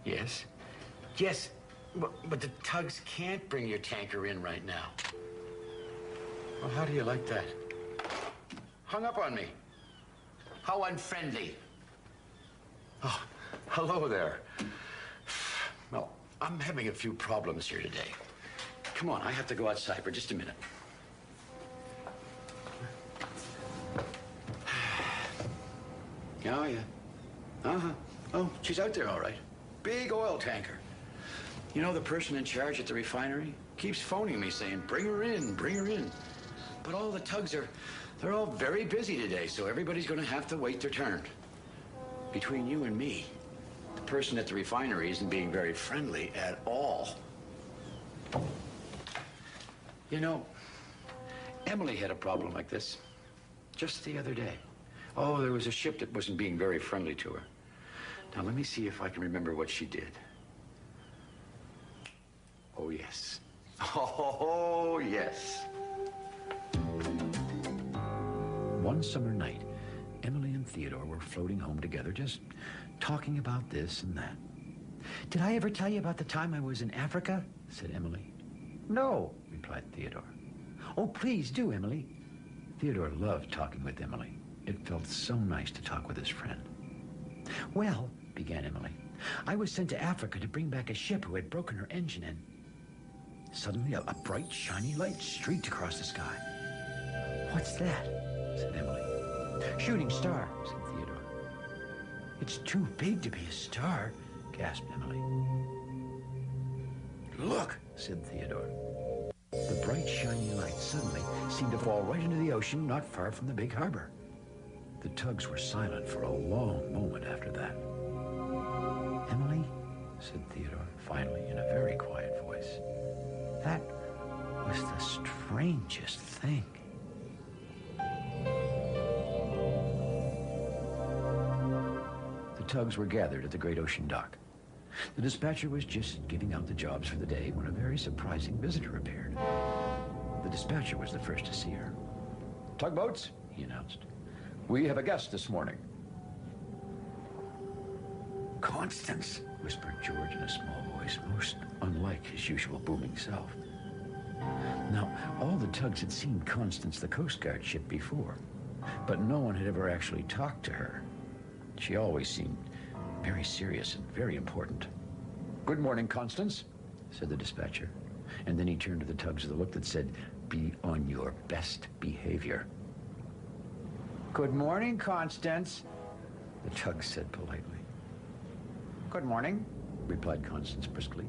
Yes? Yes, but the tugs can't bring your tanker in right now. Well, how do you like that? Hung up on me. How unfriendly. Oh, hello there. Well, I'm having a few problems here today. Come on, I have to go outside for just a minute. Oh, yeah. Uh-huh. Oh, she's out there all right. Big oil tanker. You know, the person in charge at the refinery keeps phoning me saying, bring her in, bring her in. But all the tugs they're all very busy today, so everybody's gonna have to wait their turn. Between you and me, the person at the refinery isn't being very friendly at all. You know, Emily had a problem like this just the other day. Oh, there was a ship that wasn't being very friendly to her. Now, let me see if I can remember what she did. Oh, yes. Oh, yes. One summer night, Emily and Theodore were floating home together, just talking about this and that. Did I ever tell you about the time I was in Africa? Said Emily. No, replied Theodore. Oh, please do, Emily. Theodore loved talking with Emily. It felt so nice to talk with his friend. Well, began Emily, I was sent to Africa to bring back a ship who had broken her engine, and suddenly a bright, shiny light streaked across the sky. What's that? Said Emily. Shooting star, said Theodore. It's too big to be a star, gasped Emily. Look, said Theodore. The bright, shiny light suddenly seemed to fall right into the ocean not far from the Big Harbour. The tugs were silent for a long moment after that. Emily, said Theodore, finally, in a very quiet voice, that was the strangest thing. The tugs were gathered at the great ocean dock. The dispatcher was just giving out the jobs for the day when a very surprising visitor appeared. The dispatcher was the first to see her. Tugboats, he announced. We have a guest this morning. Constance, whispered George in a small voice, most unlike his usual booming self. Now, all the tugs had seen Constance, the Coast Guard ship, before, but no one had ever actually talked to her. She always seemed very serious and very important. Good morning, Constance, said the dispatcher. And then he turned to the tugs with a look that said, be on your best behavior. Good morning, Constance, the tugs said politely. Good morning, replied Constance briskly.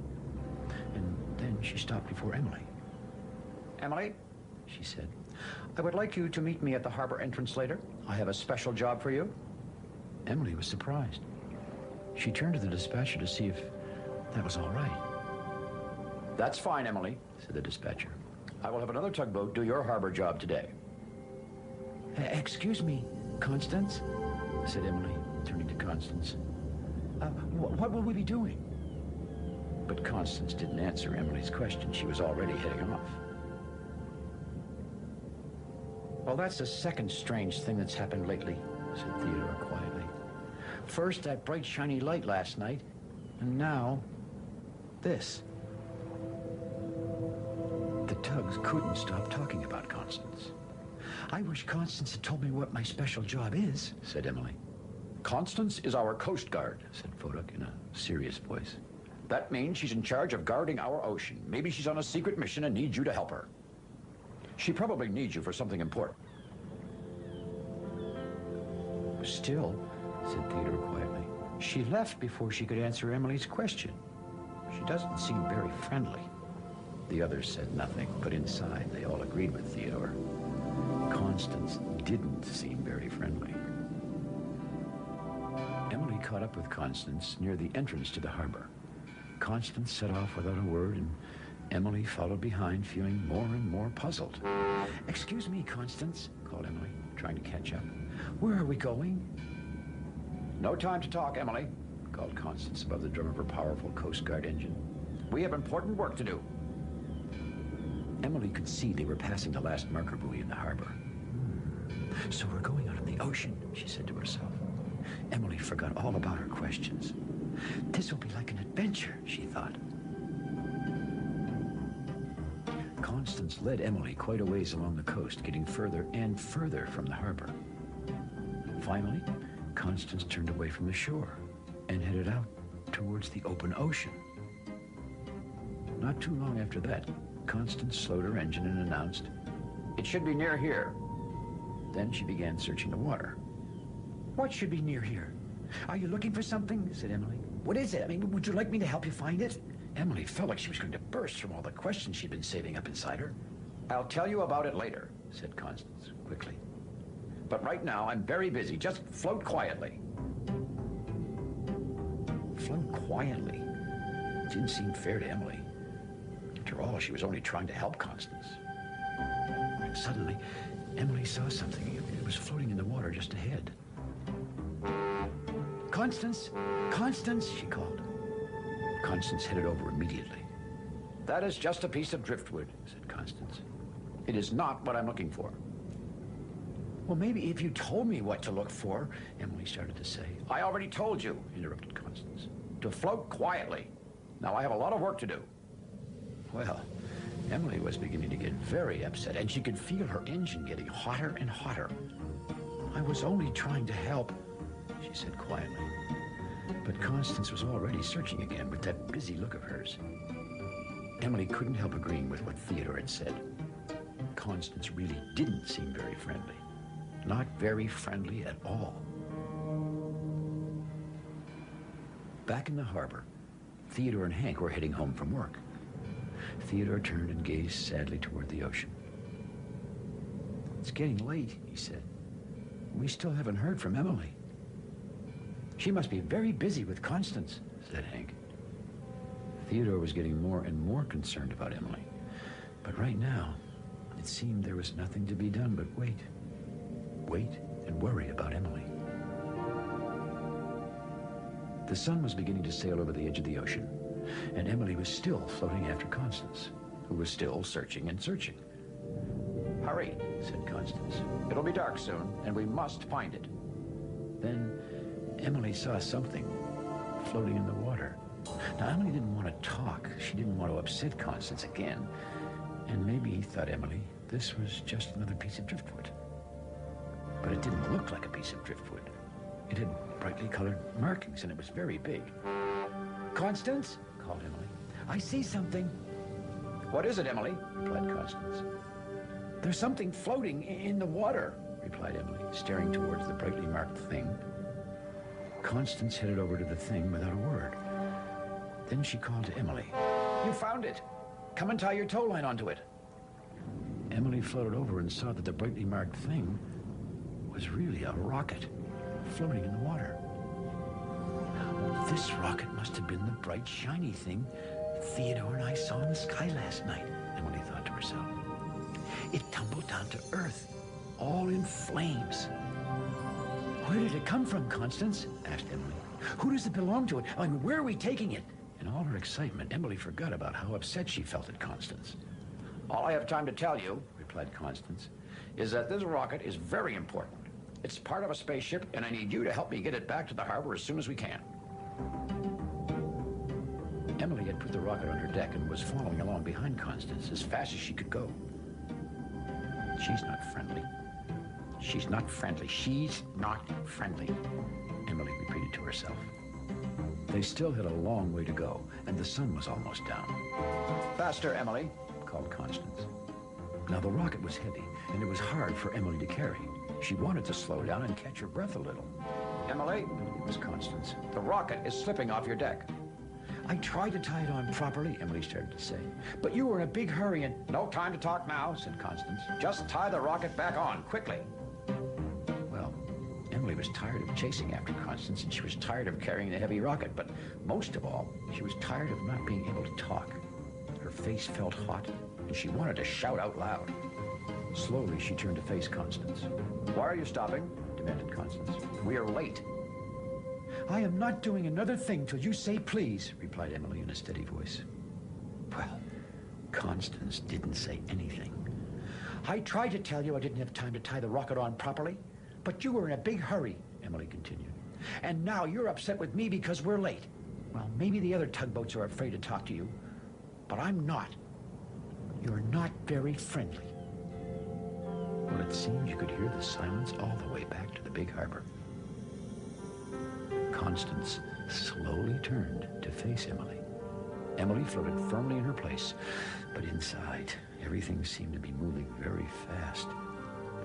And then she stopped before Emily. Emily, she said, I would like you to meet me at the harbor entrance later. I have a special job for you. Emily was surprised. She turned to the dispatcher to see if that was all right. That's fine, Emily, said the dispatcher. I will have another tugboat do your harbor job today. Excuse me, Constance, said Emily, turning to Constance. What will we be doing? But Constance didn't answer Emily's question. She was already heading off. Well, that's the second strange thing that's happened lately, said Theodore quietly. First, that bright, shiny light last night, and now, this. The tugs couldn't stop talking about Constance. I wish Constance had told me what my special job is, said Emily. Constance is our Coast Guard, said Voduk in a serious voice. That means she's in charge of guarding our ocean. Maybe she's on a secret mission and needs you to help her. She probably needs you for something important. Still, said Theodore quietly, she left before she could answer Emily's question. She doesn't seem very friendly. The others said nothing, but inside they all agreed with Theodore. Constance didn't seem very friendly. Emily caught up with Constance near the entrance to the harbor. Constance set off without a word, and Emily followed behind, feeling more and more puzzled. Excuse me, Constance, called Emily, trying to catch up. Where are we going? No time to talk, Emily, called Constance above the drum of her powerful Coast Guard engine. We have important work to do. Emily could see they were passing the last marker buoy in the harbor. So we're going out in the ocean, she said to herself. Emily forgot all about her questions. This will be like an adventure, she thought. Constance led Emily quite a ways along the coast, getting further and further from the harbor. Finally, Constance turned away from the shore and headed out towards the open ocean. Not too long after that, Constance slowed her engine and announced, "It should be near here." Then she began searching the water. "What should be near here? Are you looking for something?" said Emily. "What is it? I mean, would you like me to help you find it?" Emily felt like she was going to burst from all the questions she'd been saving up inside her. "I'll tell you about it later," said Constance quickly. "But right now, I'm very busy. Just float quietly." Float quietly? It didn't seem fair to Emily. After all, she was only trying to help Constance. Suddenly, Emily saw something. It was floating in the water just ahead. "Constance! Constance!" she called. Constance headed over immediately. "That is just a piece of driftwood," said Constance. "It is not what I'm looking for." "Well, maybe if you told me what to look for," Emily started to say. "I already told you," interrupted Constance. "To float quietly. Now I have a lot of work to do." Well, Emily was beginning to get very upset, and she could feel her engine getting hotter and hotter. "I was only trying to help," she said quietly. But Constance was already searching again with that busy look of hers. Emily couldn't help agreeing with what Theodore had said. Constance really didn't seem very friendly. Not very friendly at all. Back in the harbor, Theodore and Hank were heading home from work. Theodore turned and gazed sadly toward the ocean. "It's getting late," he said. "We still haven't heard from Emily." "She must be very busy with Constance," said Hank. Theodore was getting more and more concerned about Emily. But right now, it seemed there was nothing to be done but wait. Wait and worry about Emily. The sun was beginning to sail over the edge of the ocean, and Emily was still floating after Constance, who was still searching and searching. "Hurry," said Constance. "It'll be dark soon, and we must find it." Then Emily saw something floating in the water. Now, Emily didn't want to talk. She didn't want to upset Constance again. And maybe, thought Emily, this was just another piece of driftwood. But it didn't look like a piece of driftwood. It had brightly colored markings, and it was very big. "Constance," called Emily, "I see something." "What is it, Emily?" replied Constance. "There's something floating in the water," replied Emily, staring towards the brightly marked thing. Constance headed over to the thing without a word. Then she called to Emily. "You found it. Come and tie your tow line onto it." Emily floated over and saw that the brightly marked thing was really a rocket floating in the water. This rocket must have been the bright, shiny thing Theodore and I saw in the sky last night, Emily thought to herself. It tumbled down to earth, all in flames. "Where did it come from, Constance?" asked Emily. "Who does it belong to? I mean, where are we taking it?" In all her excitement, Emily forgot about how upset she felt at Constance. "All I have time to tell you," replied Constance, "is that this rocket is very important. It's part of a spaceship, and I need you to help me get it back to the harbor as soon as we can." Emily had put the rocket on her deck and was following along behind Constance as fast as she could go. "She's not friendly. She's not friendly. She's not friendly," Emily repeated to herself. They still had a long way to go, and the sun was almost down. "Faster, Emily," called Constance. Now the rocket was heavy, and it was hard for Emily to carry. She wanted to slow down and catch her breath a little. "Emily," it was Constance, "the rocket is slipping off your deck." "I tried to tie it on properly," Emily started to say, "but you were in a big hurry and—" "No time to talk now," said Constance. "Just tie the rocket back on, quickly." Well, Emily was tired of chasing after Constance, and she was tired of carrying the heavy rocket, but most of all, she was tired of not being able to talk. Her face felt hot, and she wanted to shout out loud. Slowly, she turned to face Constance. "Why are you stopping?" demanded Constance. "We are late." "I am not doing another thing till you say please," replied Emily in a steady voice. Well, Constance didn't say anything. "I tried to tell you I didn't have time to tie the rocket on properly, but you were in a big hurry," Emily continued. "And now you're upset with me because we're late. Well, maybe the other tugboats are afraid to talk to you, but I'm not. You're not very friendly. Well, it seems you could hear the silence all the way back to the Big Harbor. Constance slowly turned to face Emily. Emily floated firmly in her place, but inside, everything seemed to be moving very fast.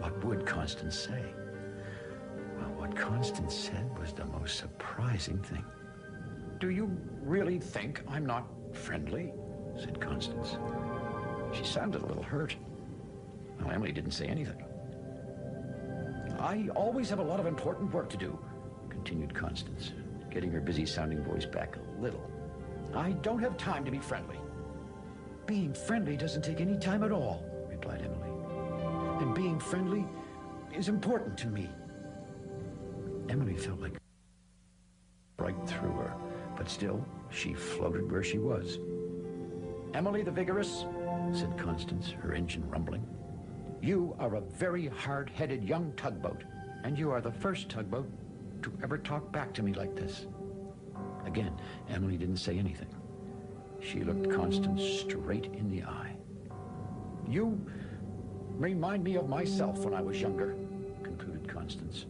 What would Constance say? Well, what Constance said was the most surprising thing. "Do you really think I'm not friendly?" said Constance. She sounded a little hurt. Well, Emily didn't say anything. "I always have a lot of important work to do," continued Constance, getting her busy-sounding voice back a little. "I don't have time to be friendly." "Being friendly doesn't take any time at all," replied Emily. "And being friendly is important to me." Emily felt like right through her, but still, she floated where she was. "Emily the Vigorous," said Constance, her engine rumbling, "you are a very hard-headed young tugboat, and you are the first tugboat to ever talk back to me like this." Again, Emily didn't say anything. She looked Constance straight in the eye. "You remind me of myself when I was younger," concluded Constance.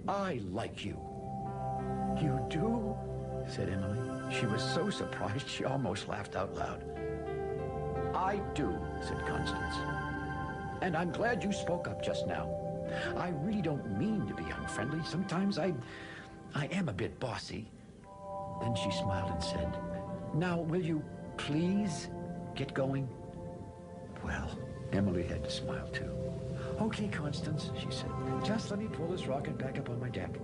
"I like you." "You do?" said Emily. She was so surprised she almost laughed out loud. "I do," said Constance. "And I'm glad you spoke up just now. I really don't mean to be unfriendly. Sometimes I am a bit bossy." Then she smiled and said, "Now, will you please get going?" Well, Emily had to smile too. "Okay, Constance," she said. "Just let me pull this rocket back up on my deck."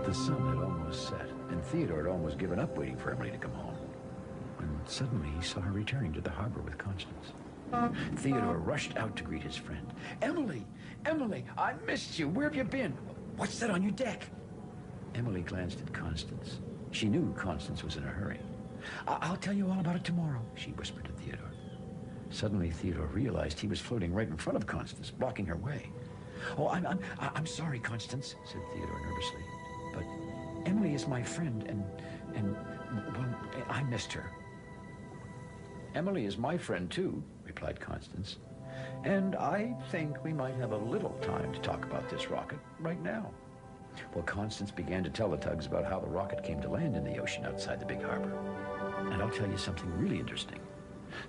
The sun had almost set, and Theodore had almost given up waiting for Emily to come home, when suddenly he saw her returning to the harbor with Constance. Theodore rushed out to greet his friend. "Emily! Emily! I missed you! Where have you been? What's that on your deck?" Emily glanced at Constance. She knew Constance was in a hurry. "I'll tell you all about it tomorrow," she whispered to Theodore. Suddenly, Theodore realized he was floating right in front of Constance, blocking her way. "Oh, I'm sorry, Constance," said Theodore nervously. "But Emily is my friend, and well, I missed her." "Emily is my friend, too," replied Constance. "And I think we might have a little time to talk about this rocket right now." Well, Constance began to tell the tugs about how the rocket came to land in the ocean outside the Big Harbor. And I'll tell you something really interesting.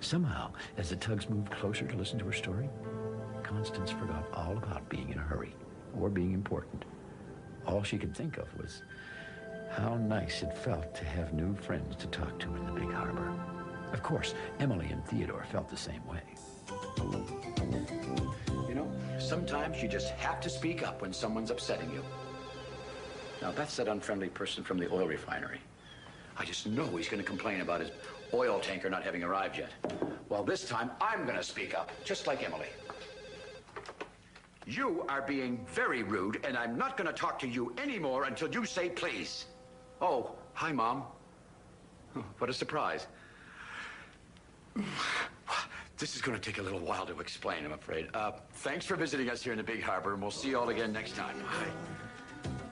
Somehow, as the tugs moved closer to listen to her story, Constance forgot all about being in a hurry or being important. All she could think of was how nice it felt to have new friends to talk to in the Big Harbor. Of course, Emily and Theodore felt the same way. You know, sometimes you just have to speak up when someone's upsetting you. Now, that's that unfriendly person from the oil refinery. I just know he's going to complain about his oil tanker not having arrived yet. Well, this time, I'm going to speak up, just like Emily. "You are being very rude, and I'm not going to talk to you anymore until you say please." "Oh, hi, Mom." What a surprise. This is going to take a little while to explain, I'm afraid. Thanks for visiting us here in the Big Harbor, and we'll see you all again next time. Bye.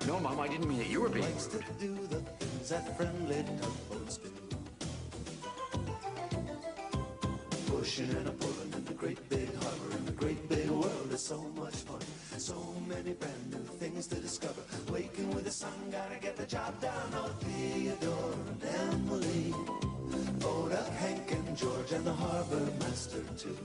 No, Mom, I didn't mean that you were being rude. To do the things that friendly tugboats do. Pushing and a pulling in the great big harbor, in the great big world is so much fun. So many brand new things to discover. Waking with the sun, gotta get the job done. Oh, Theodore and Emily, Oda, Hank and George, and the Harbourmaster too.